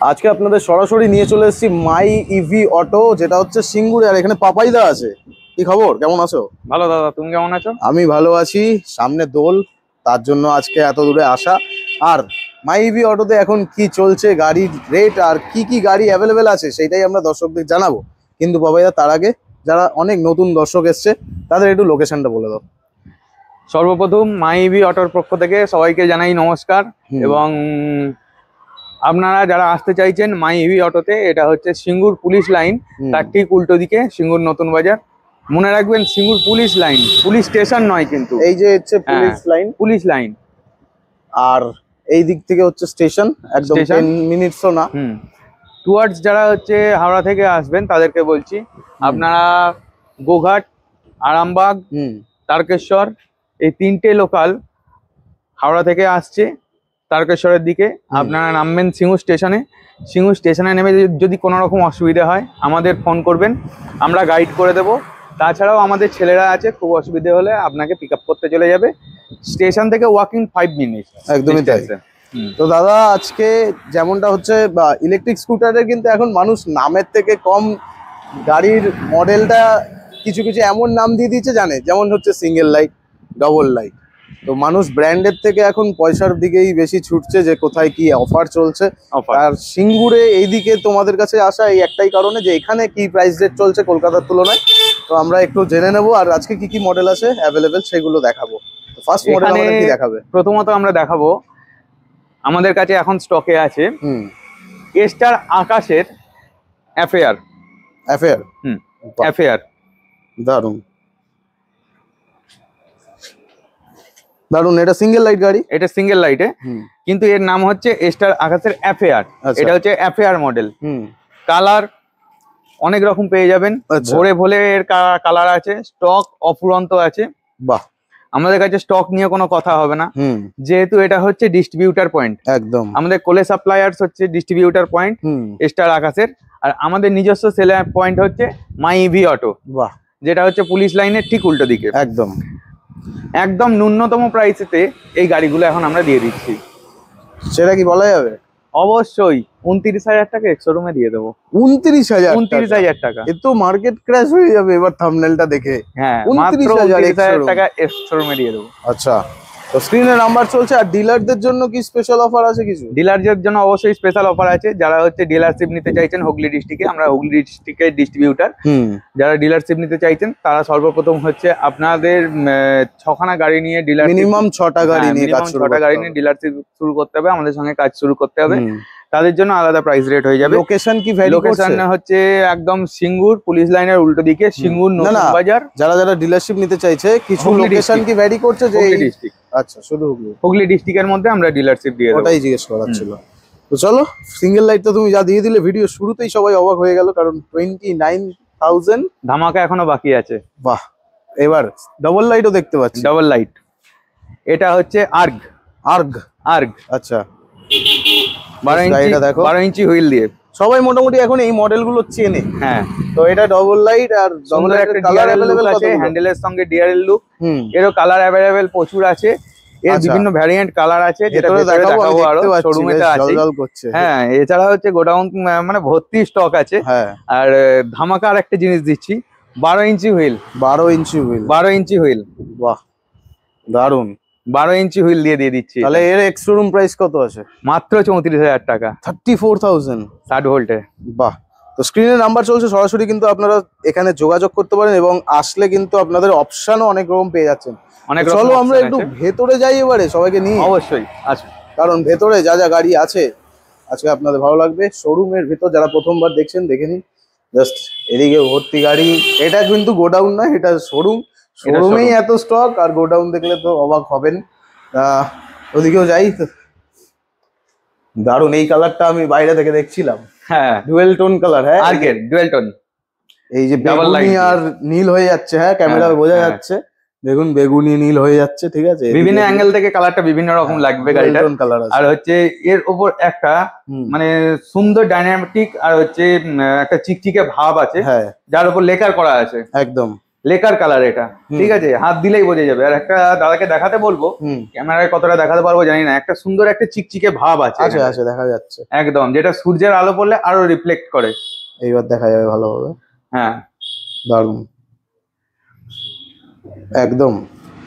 আজকে আপনাদের সরাসরি নিয়ে চলে এসেছি মাই ইভি অটো, যেটা হচ্ছে সিঙ্গুরে। আর এখানে পাপাইদা আছে। কি খবর, কেমন আছো? ভালো দাদা, তুমি কেমন আছো? আমি ভালো আছি। সামনে দোল, তার জন্য আজকে এত দূরে আসা। আর মাই ইভি অটোতে এখন কি চলছে, গাড়ির রেট আর কি কি গাড়ি অ্যাভেলেবেল আছে সেটাই আমরা দর্শকদের জানাবো। কিন্তু পাপাইদা, তার আগে যারা অনেক নতুন দর্শক এসছে তাদের একটু লোকেশনটা বলে দাও। সর্বপ্রথম মাই ইভি অটোর পক্ষ থেকে সবাইকে জানাই নমস্কার। এবং আপনারা যারা আসতে চাইছেন মাই ইভি অটোতে, এটা হচ্ছে সিঙ্গুর পুলিশ লাইন, তার ঠিক উল্টো দিকে সিঙ্গুর নতুন বাজার। মনে রাখবেন, Singur police line, police station নয় কিন্তু। এই যে হচ্ছে পুলিশ লাইন, পুলিশ লাইন। আর এই দিক থেকে হচ্ছে স্টেশন, একদম 10 মিনিটসও না। টুয়ার্ডস যারা হচ্ছে হাওড়া থেকে আসবেন তাদেরকে বলছি, আপনারা গোঘাট, আরামবাগ, তারকেশ্বর, এই তিনটে লোকাল হাওড়া থেকে আসছে তারকেশ্বরের দিকে। আপনারা নামবেন সিঙ্গুর স্টেশনে। সিঙ্গুর স্টেশনে নেমে যদি কোনো রকম অসুবিধা হয় আমাদের ফোন করবেন, আমরা গাইড করে দেবো। তাছাড়াও আমাদের ছেলেরা আছে, খুব অসুবিধে হলে আপনাকে পিক আপ করতে চলে যাবে। স্টেশন থেকে ওয়াকিং 5 মিনিট। একদমই তাই। তো দাদা, আজকে যেমনটা হচ্ছে ইলেকট্রিক স্কুটারের কিন্তু এখন মানুষ নামের থেকে কম গাড়ির মডেলটা কিছু কিছু এমন নাম দিয়ে দিচ্ছে জানে, যেমন হচ্ছে সিঙ্গেল লাইট, ডবল লাইট। তো মানুষ ব্র্যান্ডের থেকে এখন পয়সার দিকেই বেশি ছুটছে, যে কোথায় কি অফার চলছে। আর সিঙ্গুরে এইদিকে তোমাদের কাছে আসা এই একটাই কারণে, যে এখানে কি প্রাইস রেট চলছে কলকাতার তুলনায়। তো আমরা একটু জেনে নেবো, আর আজকে কি কি মডেল আছে অ্যাভেলেবেল সেগুলো দেখাবো। ফার্স্ট মডেল আমাদের কি দেখাবে? প্রথমত আমরা দেখাবো, আমাদের কাছে এখন স্টকে আছে এস্টার আকাশের অ্যাফেয়ার। অ্যাফেয়ার, অ্যাফেয়ার দারুন দারুন। এটা সিঙ্গেল লাইট গাড়ি, এটা সিঙ্গেল লাইটে, কিন্তু এর নাম হচ্ছে এস্টার আকাশের অ্যাফেয়ার। এটা হচ্ছে অ্যাফেয়ার মডেল। কালার অনেক রকম পেয়ে যাবেন, ভোরে ভোরে এর কালার আছে, স্টক অফুরন্ত আছে। বাহ, আমাদের কাছে স্টক নিয়ে কোনো কথা হবে না, যেহেতু এটা হচ্ছে ডিস্ট্রিবিউটার পয়েন্ট। একদম, আমাদের কোলে সাপ্লায়ার্স হচ্ছে ডিস্ট্রিবিউটার পয়েন্ট এস্টার আকাশের। আর আমাদের নিজস্ব সেলার পয়েন্ট হচ্ছে মাই ইভি অটো। বাহ, যেটা হচ্ছে পুলিশ লাইনের ঠিক উল্টো দিকে। একদম একদম ন্যূনতম প্রাইসেতে এই গাড়িগুলো এখন আমরা দিয়ে দিচ্ছি। সেটা কি বলা যাবে? অবশ্যই 29,000 টাকা এক্স-শোরুমে দিয়ে দেবো। 29,000 টাকা? এ তো মার্কেট ক্র্যাশ হয়ে যাবে এবার থাম্বনেলটা দেখে। হ্যাঁ, মাত্র 29,000 টাকা এক্স-শোরুমে দিয়ে দেবো। আচ্ছা, তো স্ক্রিনে নাম্বার চলছে। আর ডিলারদের জন্য কি স্পেশাল অফার আছে কিছু? ডিলারদের জন্য অবশ্যই স্পেশাল অফার আছে। যারা হচ্ছে ডিলারশিপ নিতে চাইছেন হুগলি ডিস্ট্রিক্টে, আমরা হুগলি ডিস্ট্রিক্টের ডিস্ট্রিবিউটার। যারা ডিলারশিপ নিতে চাইছেন তারা সর্বপ্রথম হচ্ছে আপনাদের 6খানা গাড়ি নিয়ে ডিলার, মিনিমাম 6টা গাড়ি নিয়ে ডিলারশিপ শুরু করতে হবে, আমাদের সঙ্গে কাজ শুরু করতে হবে। তাদের জন্য আলাদা প্রাইস রেট হয়ে যাবে। লোকেশন কি ভ্যারি করছে? লোকেশন হচ্ছে একদম সিঙ্গুর পুলিশ লাইনের উল্টো দিকে, সিঙ্গুর নতুন বাজার। যারা যারা ডিলারশিপ নিতে চাইছে কিছু লোকেশন কি ভ্যারি করছে? যে ডিস্ট্রিক্ট, আচ্ছা, শুধু হুগলি ডিস্ট্রিক্টের মধ্যে আমরা ডিলারশিপ দিয়ে দেব। ওটাই জিজ্ঞেস করার ছিল। তো চলো, সিঙ্গেল লাইট তো তুমি যা দিয়ে দিলে, ভিডিও শুরুতেই সবাই অবাক হয়ে গেল, কারণ 29,000 ধামাকা এখনো বাকি আছে। বাহ, এবার ডবল লাইটও দেখতে পাচ্ছি। ডবল লাইট, এটা হচ্ছে আর্গ। আর্গ, আর্গ, আচ্ছা। 12 ইঞ্চি হুইল দিয়ে সবাই মোটামুটি এখন এই মডেলগুলো চেনে। হ্যাঁ, তো এটা ডবল লাইট, আর ডবল লাইটের কালার अवेलेबल আছে, হ্যান্ডেলের সঙ্গে ডিআরএল লুক। এরও কালার अवेलेबल প্রচুর আছে। এর বিভিন্ন ভ্যারিয়েন্ট কালার আছে, যেটা দেখাবো আরো শোরুমেতে আছে। হ্যাঁ, এছাড়া হচ্ছে গোডাউন মানে ভর্তি স্টক আছে। আর ধামাকা আর একটা জিনিস দিচ্ছি, 12 ইঞ্চি হুইল। 12 ইঞ্চি হুইল, 12 ইঞ্চি হুইল। বাহ, দারুন। 12 ইঞ্চি হুইল দিয়ে দিচ্ছি। তাহলে এর এক্স শোরুম প্রাইস কত আছে? মাত্র 34,000 টাকা। 34,000, 60 ভোল্টে। বাহ। তো স্ক্রিনে নাম্বার চলছে, সরাসরি কিন্তু আপনারা এখানে যোগাযোগ করতে পারেন, এবং আসলে কিন্তু আপনাদের অপশনও অনেক রকম পেয়ে যাচ্ছেন। চলো আমরা একটু ভেতরে যাই এবারে সবাইকে নিয়ে। অবশ্যই আসুন, কারণ ভেতরে যা যা গাড়ি আছে আজকে আপনাদের ভালো লাগবে। শোরুমের ভেতর যারা প্রথমবার দেখছেন দেখে নিন। জাস্ট এদিকে ভর্তি গাড়ি। এটা কিন্তু গোডাউন না, এটা শোরুম। শোরুমেই এত স্টক, আর গোডাউন দেখলে তো অবাক হবেন। ওদিকেও যাই। দারুন, এই কালারটা আমি বাইরে থেকে দেখছিলাম। হ্যাঁ, ডুয়েল টোন কালার। হ্যাঁ, আর্গের ডুয়েল টোন। এই যে বেগুনি আর নীল হয়ে যাচ্ছে। হ্যাঁ, ক্যামেরায় বোঝা যাচ্ছে। দেখুন, বেগুনি নীল হয়ে যাচ্ছে, ঠিক আছে। বিভিন্ন অ্যাঙ্গেল থেকে কালারটা বিভিন্ন রকম লাগবে গাড়িটার। আর হচ্ছে এর উপর একটা মানে সুন্দর ডাইনামিক আর হচ্ছে একটা চিকচিকে ভাব আছে, যার উপর লেকার করা আছে। একদম লেকার কালার এটা, ঠিক আছে, হাত দিলেই বোঝা যাবে। আর একটা দাদাকে দেখাতে বলবো, ক্যামেরায় কতটা দেখাতে পারবো জানি না, একটা সুন্দর একটা চিকচিকে ভাব আছে, আছে দেখা যাচ্ছে একদম, যেটা সূর্যের আলো পড়লে আরো রিফ্লেক্ট করে। এইবার দেখা যাবে ভালোভাবে। হ্যাঁ, দারুন, একদম।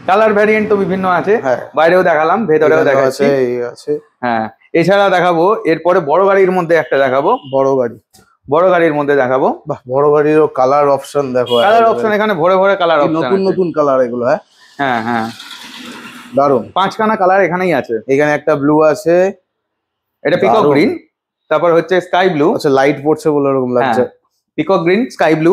কালার ভ্যারিয়েন্ট তো বিভিন্ন আছে, বাইরেও দেখালাম, ভেতরেও দেখাচ্ছি। হ্যাঁ, এছাড়া দেখাবো এরপরে বড় গাড়ির মধ্যে একটা দেখাবো। বড় গাড়ির মধ্যে দেখাবো। বাহ, বড় গাড়িরও কালার অপশন দেখো, কালার অপশন এখানে ভরে ভরে কালার অপশন, নতুন কালার এগুলো। হ্যাঁ হ্যাঁ, দারুন, 5খানা কালার এখানেই আছে। এখানে একটা ব্লু আছে, এটা পিকক গ্রিন, তারপর হচ্ছে স্কাই ব্লু। আচ্ছা, লাইট পড়ছে বলে এরকম লাগছে। পিকক গ্রিন, স্কাই ব্লু,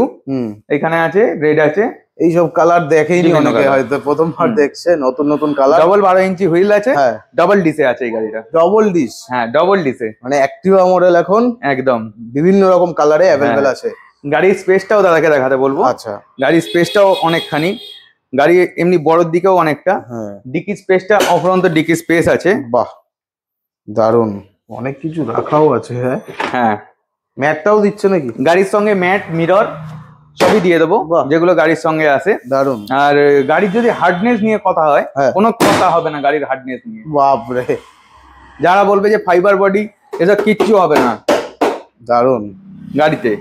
এখানে আছে, রেড আছে। এইসব কালার দেখেইনি অনেকে, হয়তো প্রথমবার দেখছে, নতুন কালার। ডবল 12 ইঞ্চি হুইল আছে, ডবল ডিসে আছে এই গাড়িটা। Double disc? হ্যাঁ, ডবল ডিসে, মানে অ্যাক্টিভা মডেল এখন একদম বিভিন্ন রকম কালারে অ্যাভেলেবেল আছে। গাড়ির স্পেসটাও দাদাকে দেখাতে বলবো। আচ্ছা, গাড়ির স্পেসটাও অনেকখানি, গাড়ি এমনি বড়র দিকেও অনেকটা। ডিকি স্পেসটা, অফরন্ত ডিকি স্পেস আছে। বাহ, দারুন, অনেক কিছু রাখাও আছে। হ্যাঁ, ম্যাটটাও দিচ্ছে নাকি? গাড়ির সঙ্গে ম্যাট, মিরর সবই দিয়ে দেবো, যেগুলো গাড়ির সঙ্গে আসে। দারুন। আর গাড়ির যদি হার্ডনেস নিয়ে কথা হয়, কোনো কথা হবে না গাড়ির হার্ডনেস নিয়ে। বাপরে, যারা বলবে যে ফাইবার বডি, এসব কিচ্ছু হবে না। দারুন গাড়িতে।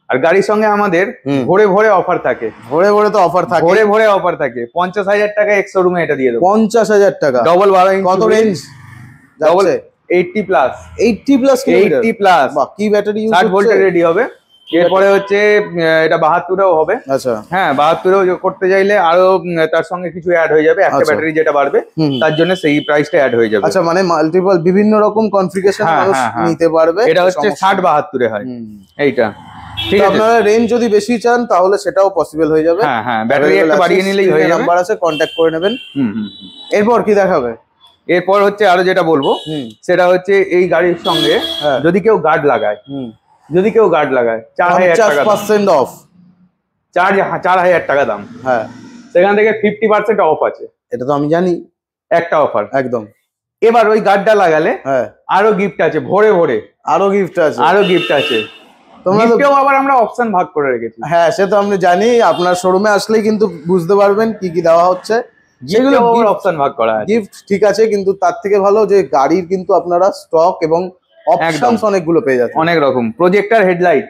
আর গাড়ির সঙ্গে আমাদের ভরে ভরে অফার থাকে। ভরে তো অফার থাকে, ভরে অফার থাকে। 50,000 টাকা এক্স শোরুমে এটা দিয়ে দেবো। 50,000 টাকা? ডবল 12 ইঞ্চি। কত range? Double 80 plus. 80 plus? 80 plus. বাহ, কি ব্যাটারি ইউজ 60 ভোল্টের রেডি হবে। এরপরে হচ্ছে এটা 72-এও হবে। আচ্ছা, হ্যাঁ, 72-এও করতে চাইলে আরো তার সঙ্গে কিছু অ্যাড হয়ে যাবে, একটা ব্যাটারি যেটা বাড়বে তার জন্য সেই প্রাইসটা অ্যাড হয়ে যাবে। আচ্ছা, মানে মাল্টিপল বিভিন্ন রকম কনফিগারেশন মানুষ নিতে পারবে। এটা হচ্ছে 60-72-এ হয় এইটা, ঠিক আছে। আপনারা রেঞ্জ যদি বেশি চান তাহলে সেটাও পসিবল হয়ে যাবে। হ্যাঁ, ব্যাটারি একটা বাড়িয়ে নিলেই হয়ে যাবে। নাম্বার আছে, কন্ট্যাক্ট করে নেবেন। এরপর কি দেখাবে? এরপর হচ্ছে আরো যেটা বলবো সেটা হচ্ছে এই গাড়ির সঙ্গে যদি কেউ গার্ড লাগায়, 4000 টাকা 50% অফ, 4000 টাকা দাম। হ্যাঁ, সেখান থেকে 50% অফ আছে। এটা তো আমি জানি, একটা অফার একদম। এবার ওই গার্ডটা লাগালে আরো গিফট আছে, ভরে ভরে আরো গিফট আছে। গিফটেও আবার আমরা অপশন ভাগ করে রেখেছি। হ্যাঁ, সে তো আমি জানি, আপনার শোরুমে আসলেই কিন্তু বুঝতে পারবেন কি কি দেওয়া হচ্ছে। যেগুলো অপশন ভাগ করা আছে, গিফট ঠিক আছে, কিন্তু তার থেকে ভালো যে গাড়ির কিন্তু আপনারা স্টক এবং অপশনস অনেকগুলো পেয়ে যাচ্ছেন, অনেক রকম। প্রজেক্টর হেডলাইট,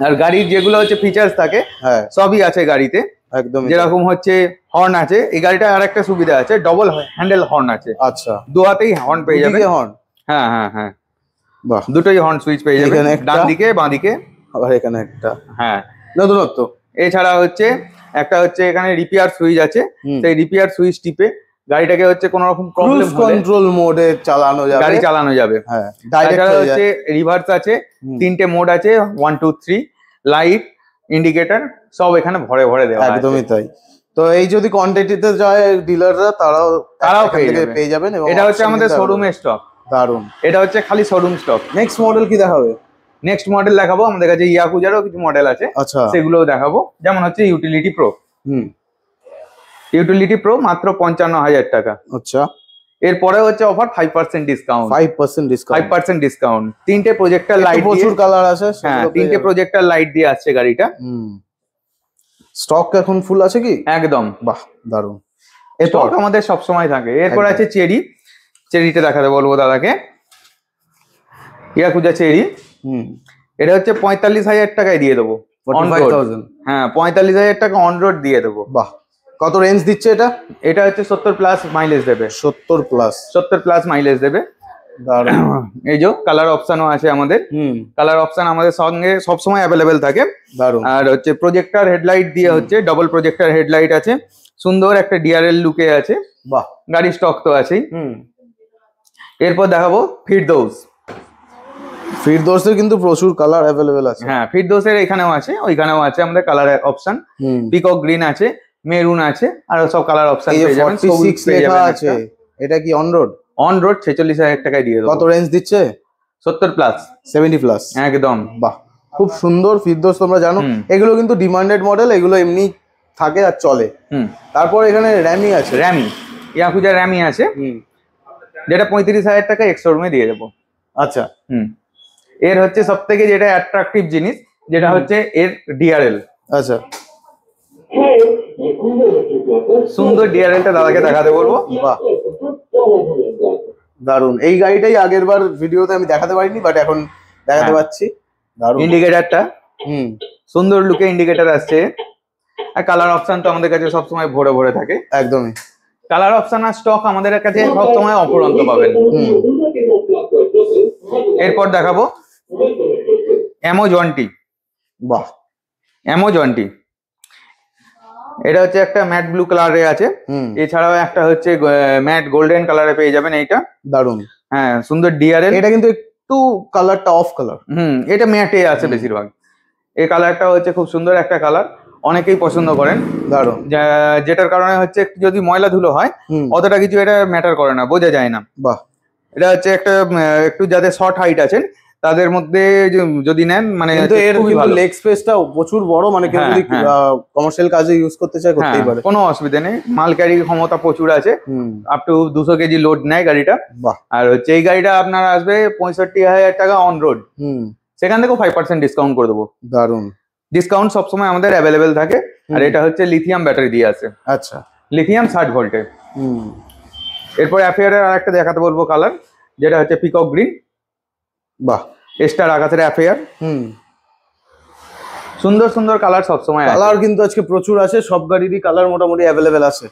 আর গাড়ির যেগুলো হচ্ছে ফিচার্স থাকে সবই আছে গাড়িতে একদম। যেরকম হচ্ছে হর্ন আছে, এই গাড়িটা আর একটা সুবিধা আছে, ডবল হ্যান্ডেল হর্ন আছে। আচ্ছা, দু হাতেই হর্ন পেয়ে যাবে। হর্ন? হ্যাঁ হ্যাঁ হ্যাঁ, বাহ, দুটোই হর্ন সুইচ পেয়ে যাবে, ডান দিকে বাঁ দিকে। আবার এখানে একটা, হ্যাঁ, নতুনত্ব। এছাড়া হচ্ছে একটা হচ্ছে এখানে রিপেয়ার সুইচ আছে, সেই রিপেয়ার সুইচ টিপে গাড়িটাকে হচ্ছে কোনো রকম প্রবলেম হলে কন্ট্রোল মোডে চালানো যাবে, গাড়ি চালানো যাবে। হ্যাঁ, ডাইরেক্ট হচ্ছে রিভার্স আছে, 3টে মোড আছে, 1 2 3, লাইট, ইন্ডিকেটর সব এখানে ভরে ভরে দেওয়া আছে। একদমই তাই। তো এই যদি কোয়ান্টিটিতে যায় ডিলাররা, তারাও পেয়ে যাবেন। এটা হচ্ছে আমাদের শোরুমের স্টক। দারুন, এটা হচ্ছে খালি শোরুম স্টক। নেক্সট মডেল কি দেখাবে? নেক্সট মডেল দেখাবো, আমাদের কাছে ইয়াকুজারও কিছু মডেল আছে, আচ্ছা, সেগুলোও দেখাবো। যেমন হচ্ছে ইউটিলিটি প্রো। ইউটিলিটি প্রো মাত্র 55,000 টাকা। আচ্ছা, এরপরে হচ্ছে অফার 5% ডিসকাউন্ট। 5% ডিসকাউন্ট। 3টে প্রজেক্টর লাইট, প্রচুর কালার আছে। হ্যাঁ, 3টে প্রজেক্টর লাইট দিয়ে আসছে গাড়িটা। স্টক এখন ফুল আছে কি? একদম। বাহ, দারুন। স্টক আমাদের সব সময় থাকে। এরপর আছে চেরিটা দেখাতে বলবো দাদাকে। ইয়াকুজা চেরি, এটা হচ্ছে 45,000 টাকায় দিয়ে দেবো। 45,000? হ্যাঁ, 45,000 টাকা অন রোড দিয়ে দেবো। বাহ, কত রেঞ্জ দিচ্ছে এটা? এটা হচ্ছে 70 প্লাস মাইলেজ দেবে। 70 প্লাস মাইলেজ দেবে। এই যে কালার অপশনও আছে আমাদের। কালার অপশন আমাদের সঙ্গে সবসময় অ্যাভেলেবেল থাকে। আর হচ্ছে প্রজেক্টর হেডলাইট দিয়ে হচ্ছে, ডবল প্রজেক্টর হেডলাইট আছে, সুন্দর একটা ডিআরএল লুকে আছে। বাহ, গাড়ির স্টক তো আছেই। এরপর দেখাবো ফিরদৌসের কিন্তু প্রচুর কালার অ্যাভেলেবেল আছে। হ্যাঁ, ফিরদৌসের এখানেও আছে, ওইখানেও আছে আমাদের কালার অপশন। পিকক গ্রিন আছে, মেরুন আছে, আর সব কালার অপশন পেয়ে যাবেন। 46 লেখা আছে, এটা কি অন রোড? অন রোড 46,000 টাকায় দিয়ে দেবো। কত রেঞ্জ দিচ্ছে? 70 প্লাস, 70 প্লাস একদম। বাহ, খুব সুন্দর ফিরদৌস। তোমরা জানো এগুলো কিন্তু ডিমান্ডেড মডেল, এগুলো এমনি থাকে আর চলে। তারপর এখানে র্যামি আছে, ইয়াকুজা র্যামি আছে, যেটা 35,000 টাকা এক্স শোরুমে দিয়ে দেবো। আচ্ছা, এর হচ্ছে সব থেকে যেটা অ্যাট্রাকটিভ জিনিস, যেটা হচ্ছে এর ডিআরএল। আচ্ছা, সুন্দর ডিআরএলটা দাদাকে দেখাতে বলবো। বাহ, দারুন। এই গাড়িটাই আগের বার ভিডিওতে আমি দেখাতে পারিনি, বাট এখন দেখাতে পাচ্ছি। দারুন। ইন্ডিকেটরটা হুম, সুন্দর লুকে ইন্ডিকেটর আসছে। আর কালার অপশন তো আমাদের কাছে সবসময় ভরে ভরে থাকে। একদমই। কালার অপশন আর স্টক আমাদের কাছে সবসময় অপরন্ত পাবেন। এরপর দেখাবো অ্যামাজনটি। বাহ, অ্যামাজনটি এটা হচ্ছে একটা ম্যাট ব্লু কালারে আছে, এছাড়াও একটা হচ্ছে ম্যাট গোল্ডেন কালারে পেয়ে যাবেন এইটা। দারুন। হ্যাঁ, সুন্দর ডিআরএল। এটা কিন্তু একটু কালারটা অফ কালার। এটা ম্যাটে আছে বেশিরভাগ। এই কালারটা হচ্ছে খুব সুন্দর একটা কালার, অনেকেই পছন্দ করেন। দারুন। যেটার কারণে হচ্ছে একটু যদি ময়লা ধুলো হয় অতটা কিছু এটা ম্যাটার করে না, বোঝা যায় না। বাহ, এটা হচ্ছে একটা একটু যাদের শর্ট হাইট আছেন তাদের মধ্যে যদি নেন মানে কিন্তু এর কিন্তু লেগ স্পেসটা প্রচুর বড়, মানে কেউ যদি কমার্শিয়াল কাজে ইউজ করতে চায় করতেই পারে, কোনো অসুবিধা নেই। মাল ক্যারি ক্ষমতা প্রচুর আছে, আপ টু 200 কেজি লোড নেয় গাড়িটা। বাহ। আর হচ্ছে এই গাড়িটা আপনার আসবে 65,000 টাকা অন রোড, সেখান থেকেও 5% ডিসকাউন্ট করে দেবো। দারুন। ডিসকাউন্ট সবসময় আমাদের অ্যাভেলেবেল থাকে। আর এটা হচ্ছে লিথিয়াম ব্যাটারি দিয়ে আছে। আচ্ছা, লিথিয়াম 60 ভোল্টে। এরপর অ্যাফেয়ারের আর একটা দেখাতে বলবো কালার, যেটা হচ্ছে পিকক গ্রিন। বাহ, স্টার আকাশের অ্যাফেয়ার। সুন্দর সুন্দর কালার সবসময় কালার কিন্তু আজকে প্রচুর আছে, সব গাড়িরই কালার মোটামুটি অ্যাভেলেবেল আছে।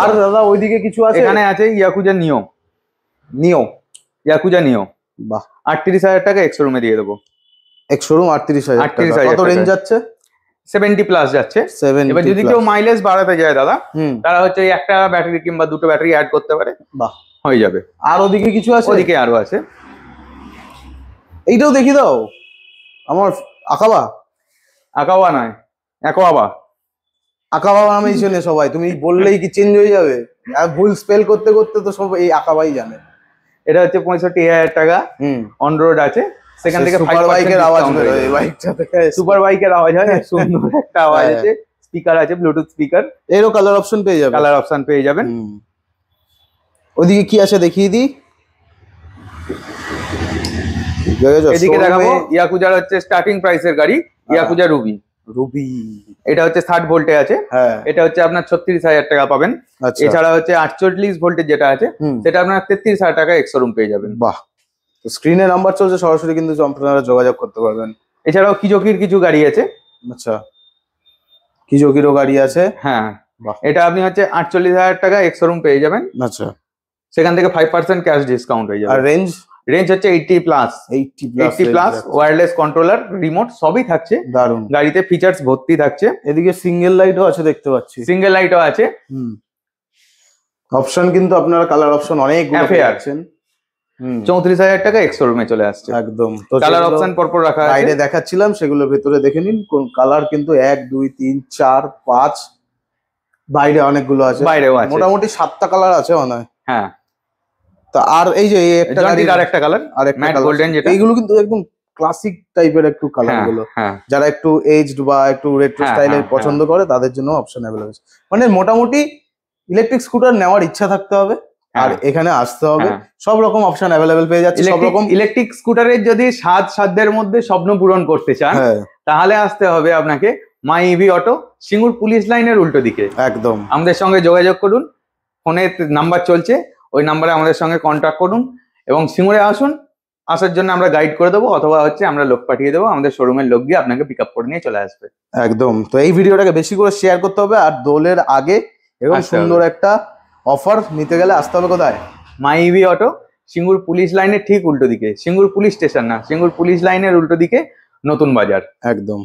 আর দাদা ওইদিকে কিছু আছে? এখানে আছে ইয়াকুজা নিও। ইয়াকুজা নিও। বাহ, 38,000 টাকা এক্স শোরুমে দিয়ে দেবো। এক্স শোরুম 38,000 টাকা। কত রেঞ্জ যাচ্ছে? 70 প্লাস যাচ্ছে। এবার যদি কেউ মাইলেজ বাড়াতে যায় দাদা, তারা হচ্ছে একটা ব্যাটারি কিংবা দুটো ব্যাটারি অ্যাড করতে পারে। বাহ, হয়ে যাবে। আর ওদিকে কিছু আছে? ওদিকে আরো আছে। এইটাও দেখি দাও আমার। আকাবা নয়, আকাবা নামেই চেনে সবাই। তুমি বললেই কি চেঞ্জ হয়ে যাবে? আর ভুল স্পেল করতে করতে তো সব এই আকাবাই জানে। এটা হচ্ছে 65,000 টাকা অন রোড আছে, সেখান থেকে সুপার বাইকের আওয়াজ বেরোয় এই বাইকটাতে। সুপার বাইকের আওয়াজ হয়, সুন্দর একটা আওয়াজ আছে। স্পিকার আছে, ব্লুটুথ স্পিকার। এরও কালার অপশন পেয়ে যাবেন। ওদিকে কি আছে দেখিয়ে দিই। এদিকে দেখাবো ইয়াকুজার হচ্ছে স্টার্টিং প্রাইসের গাড়ি, ইয়াকুজা রুবি। এটা হচ্ছে 60 ভোল্টে আছে। এটা হচ্ছে আপনার 36,000 টাকা পাবেন। এছাড়া হচ্ছে 48 ভোল্টের যেটা আছে সেটা আপনার 33,000 টাকা এক্স শোরুম পেয়ে যাবেন। বাহ, তো স্ক্রিনে নাম্বার চলছে, সরাসরি কিন্তু আপনারা যোগাযোগ করতে পারবেন। এছাড়াও কিজোকির কিছু গাড়ি আছে। আচ্ছা, কিজোকিরও গাড়ি আছে। হ্যাঁ, এটা আপনি হচ্ছে 48,000 টাকা এক্স শোরুম পেয়ে যাবেন। আচ্ছা, সেখান থেকে 5% ক্যাশ ডিসকাউন্ট হয়ে যাবে। আর রেঞ্জ হচ্ছে 80 প্লাস। ওয়্যারলেস কন্ট্রোলার, রিমোট সবই থাকছে। দারুন। গাড়িতে ফিচার্স ভর্তি থাকছে। এদিকে সিঙ্গেল লাইটও আছে দেখতে পাচ্ছি। সিঙ্গেল লাইটও আছে। অপশন কিন্তু আপনারা কালার অপশন অনেকগুলো পাচ্ছেন। 34,000 টাকা এক্স শোরুমে চলে আসছে। একদম। তো কালার অপশন পরপর রাখা আছে, বাইরে দেখাচ্ছিলাম, সেগুলোর ভেতরে দেখে নিন। কোন কালার কিন্তু 1 2 3 4 5, বাইরে অনেকগুলো আছে। বাইরেও আছে, মোটামুটি 7টা কালার আছে মনে হয়। হ্যাঁ। তো আর এই যে একটা গাড়ির আরেকটা কালার, ম্যাট গোল্ডেন, যেটা এইগুলো কিন্তু একদম ক্লাসিক টাইপের একটু কালার গুলো। যারা একটু এজড বা একটু রেট্রো স্টাইলের পছন্দ করে তাদের জন্য অপশন अवेलेबल আছে। মানে মোটামুটি ইলেকট্রিক স্কুটার নেওয়ার ইচ্ছা থাকতে হবে আর এখানে আসতে হবে। সব রকম অপশন अवेलेबल পেয়ে যাচ্ছে। সব রকম ইলেকট্রিক স্কুটারের যদি সাধ্যের মধ্যে স্বপ্ন পূরণ করতে চান তাহলে আসতে হবে আপনাকে মাই ইভি অটো, সিঙ্গুর পুলিশ লাইনের উল্টো দিকে। একদম। আমাদের সঙ্গে যোগাযোগ করুন, ফোনের নাম্বার চলছে, ওই নাম্বারে আমাদের সঙ্গে কন্ট্যাক্ট করুন এবং সিঙ্গুরে আসুন। আসার জন্য আমরা গাইড করে দেবো, অথবা হচ্ছে আমরা লোক পাঠিয়ে দেবো, আমাদের শোরুমের লোক গিয়ে আপনাকে পিক আপ করে নিয়ে চলে আসবে। একদম। তো এই ভিডিওটাকে বেশি করে শেয়ার করতে হবে। আর দোলের আগে এবং সুন্দর একটা অফার নিতে গেলে আসতে হবে কোথায়? মাই ইভি অটো, সিঙ্গুর পুলিশ লাইনের ঠিক উল্টো দিকে। সিঙ্গুর পুলিশ স্টেশন না, সিঙ্গুর পুলিশ লাইনের উল্টো দিকে, নতুন বাজার। একদম।